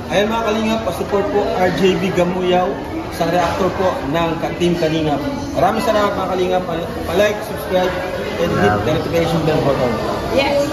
Ayan mga Kalingap, pa-support po RJB Gamuyaw sa reactor po ng Team Kalingap. Maraming salamat mga Kalingap. Pa-like, subscribe, and hit the notification bell button. Yes!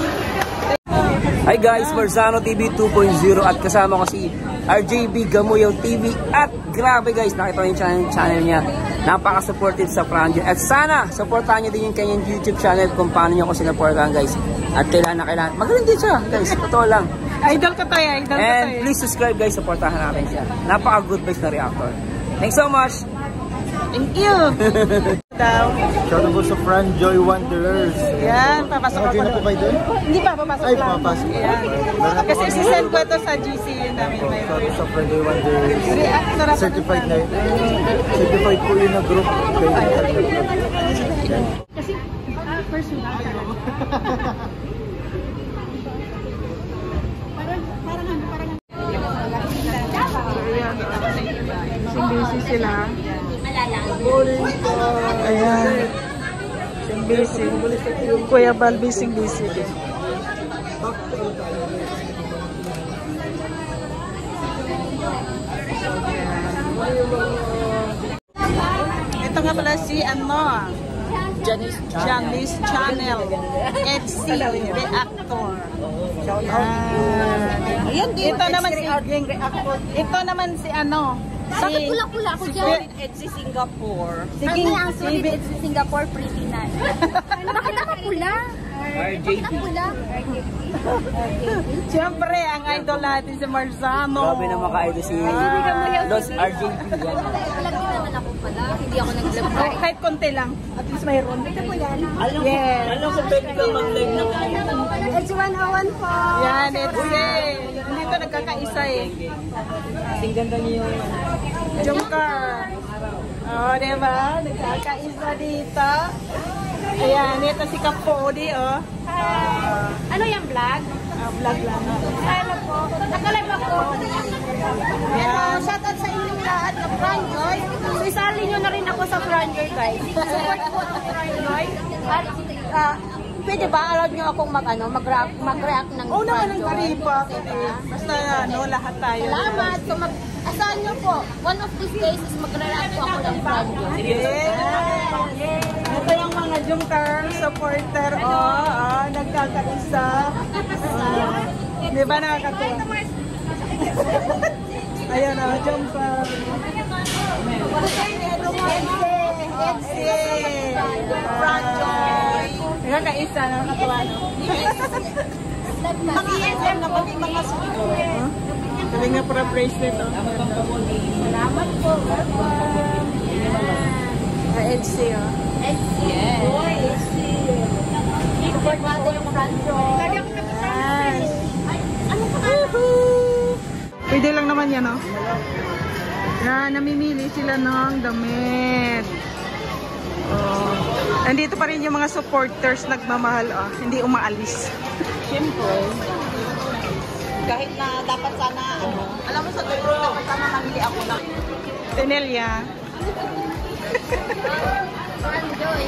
Hi guys, Marzano TV 2.0 at kasama ko si RJB Gamuyaw TV at grabe guys, nakita ko yung channel niya. Napaka-supportive sa Franjo at sana supportahan niyo din yung kanyang YouTube channel kung paano niyo ko sinuportahan guys. At kailangan na kailangan. Magaling din siya guys, totoo lang. Idol ko to eh, idol ko to eh. And please subscribe guys, supportahan natin siya. Napaka-good vibes na reactor. Thanks so much! Thank you! Shout out sa Franjoy Wanderers. Yan, papasok ako. na po kayo doon? Hindi pa, papasok lang. Ay, papasok. Yan. Kasi sisend ko ito sa GC yun namin. Shout out sa Franjoy Wanderers. Reactor ako. Certified na yun. Certified po yun na group. Kasi, personal. Busy sila. Ayan. Busy. Kuya Bal, busy din. Ito nga pala si Janice Channel FC Reactor. Ito naman si bakit pula-pula ako dyan? Edsi Singapore. Sige, ang sulit Edsi Singapore, pretty nice. Bakit ako pula? Bakit ako pula? Siyempre, ang idol natin si Marzano. Grabe naman ka-idol si Los RJB. Walang naman ako pala. Hindi ako nag-live. Kahit konti lang. At least mayroon. Ito po yan. Yes. Alam ko pwede ka mag-live na kayo. Edsi 101 po. Yan, Edsi. Dito nagkakaisa eh. Kasing ganda niyo yung Jungkar. Oh, diba? Nagkakaisa dito. Ayan, ito si Kapodi, oh. Ano yung vlog? Vlog lang. Ano po? Nakalive ako. Yan. Shoutout sa inyong lahat na Franjoy. So isali nyo na rin ako sa Franjoy guys. Support po sa Franjoy. At pwede ba allowed nyo akong mag-react ng Oo naman ang Franjoy? karipa. Basta lahat tayo. Salamat. So asahan nyo po, one of these days is mag-react po ako ng Franjoy. Yeah. Ito yung mga Jungkar supporter, nagkakaisa. Di ba nakakatuwa? Ayan o, Jungkar. Edsi. Franjoy. Nakakaisa, nakakatuwa, no? Mag-ESM na pati mga susunod. Galing na para bracelet, oh. Salamat po. Edsi, oh. Yes. Support natin yung Franjoy. Yes. Ano pa? Pwede lang naman yan, oh. Yan, namimili sila ng damit. Oh. Nandito pa rin yung mga supporters nagmamahal, oh. Hindi umaalis. Siyempre, kahit na dapat sana, alam mo sa dulo, dapat sana mamili ako ng Tenelia. Franjoy.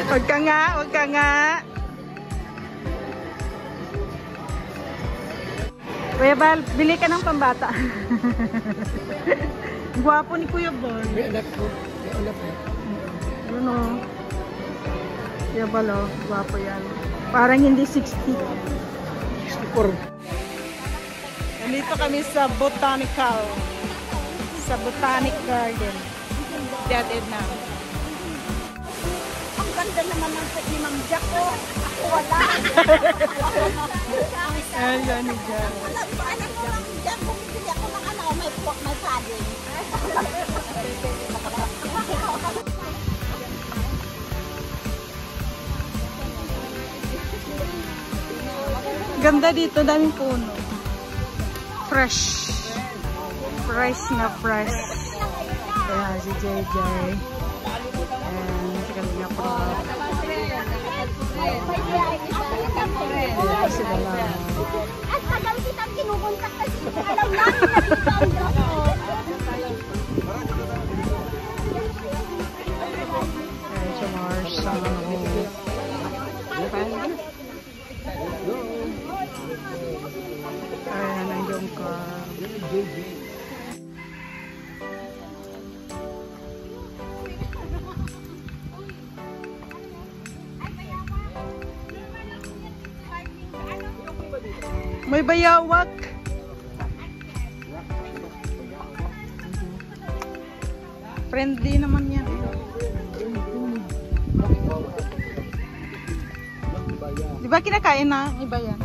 Huwag ka nga, huwag ka nga. Kuya Bal, bili ka ng pambata. Gwapo ni Kuya Bal. Ano? Kuya Bal, oh. Gwapo yan. Parang hindi 60. 64. Nandito kami sa Botanical. Sa Botanic Garden. Dead Edna. Ang ganda naman ng ni Mang Jack ko. Ako wala. Ayan, yan ni Jack. Alam mo Mang Jack, kung hindi ako may padding. Ganda dito, daming puno. Fresh. Fresh na fresh. Ayan, si JJ. And si Kalina Prop. Ayan, sila lang. At tagal kitang kinukontak kasi alam namin na dito ako. Ayan, si Marsha. May bayawak. Friendly naman yan. Di ba kinakain na? Iba yan.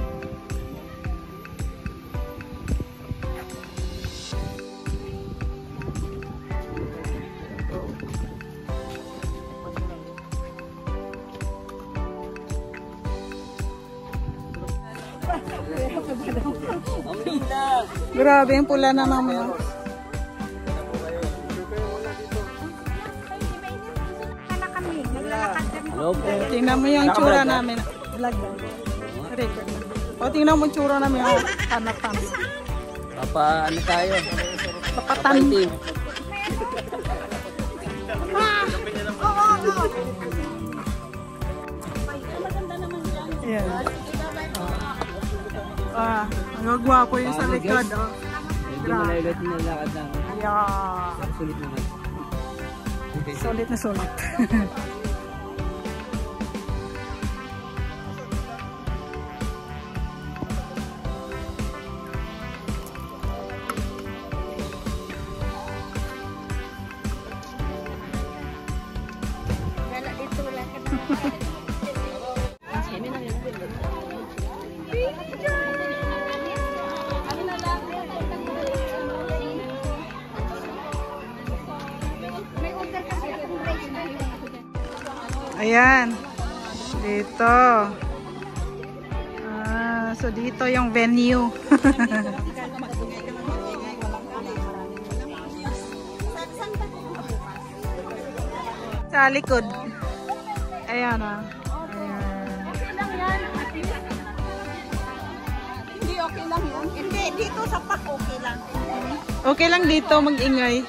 Grabe yung pula na naman. Hello po. Tingnan mo yung tsura namin. Vlog lang. Record na. O tingnan mo yung tsura namin. Hanap-hanap. Papa, ano tayo? Papatan. Team. Ayan. Ang gwapo yung sa likod. Oh. Medyo malayot yung nalakad namin. Yeah. Sulit naman. Solid na solid. Ayan. Dito. So dito yung venue. Sa likod. Ayan ah. Hindi, okay lang yun. Hindi, dito sa park, okay lang. Okay lang dito mag-ingay.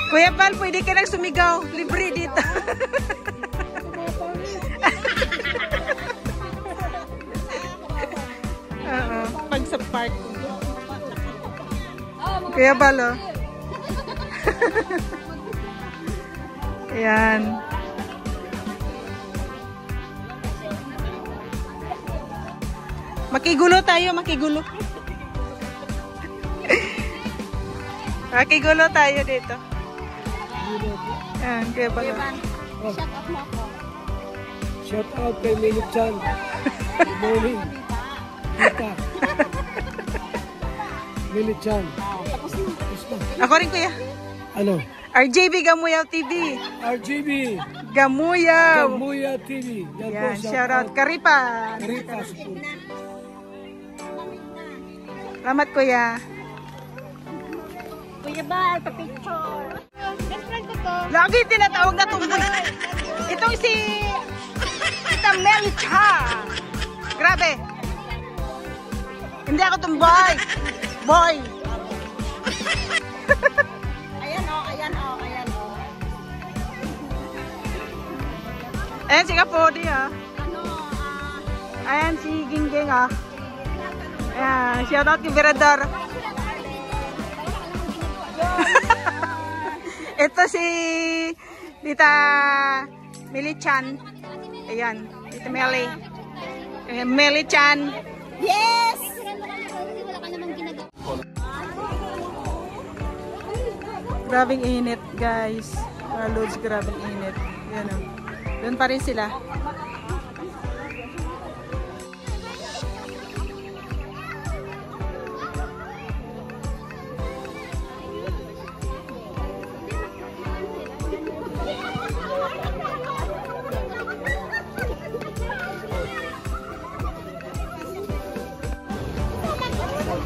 Kuya Val, pwede ka nang sumigaw. Libre dito. Oo, pag sa park. Kuya Val, oh. Ayan. Makigulo tayo, makigulo. Makigulo tayo dito. Ayan, Kuya Val. Shut up mo ako. Shout out kay Milit Chan. Good morning. Tita. Milit Chan. Tapos na. Ako rin, Kuya. Ano? RJB Gamuyaw TV. RGB. Gamuyaw. Gamuya TV. Yan, shoutout. Karipan. Karita support. Salamat, Kuya. Kuya Bal, pa-picture. Best friend ko to. Lagi tinatawag na tumboy. Itong si Tita Melcha. Grabe. Hindi ako tumboy. Boy. Ayan o, ayan o, ayan o. Ayan si Kapodi ah. Ano, Ayan si Gingging ah. Ayan, shoutout kay Berador. Ito si Tita Meli-chan. Ayan, Tita Meli. Meli-chan. yes! Grabing init, guys. Mga loads, grabing init. Yan o. Doon pa rin sila.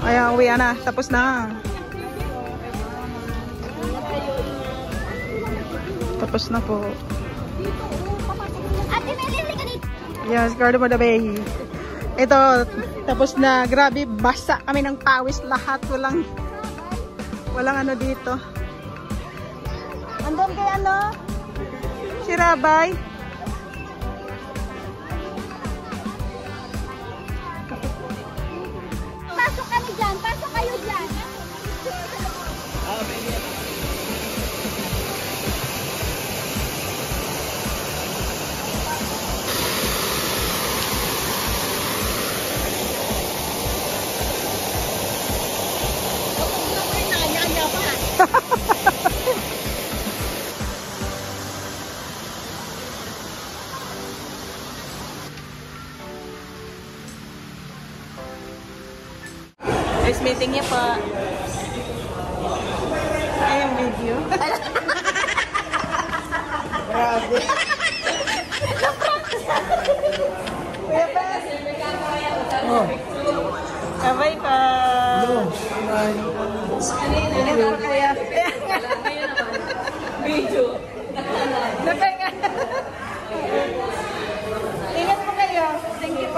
Ayan, uwi na. Tapos na. Tapos na po. Ate, may lili ka dito. Yes, Garden of the Bay. Ito, tapos na. Grabe, basa kami ng pawis lahat. Walang ano dito. Andun kay ano? Si Rabay. Pasok kami dyan. Pasok kayo dyan. Nice meeting niya po. Ay, ang video. Grabe. Kuya Bas. Oh, Kabay ka. no. Ingat ako, kuya. Video. Napenga. Ingat po kayo. Thank you po.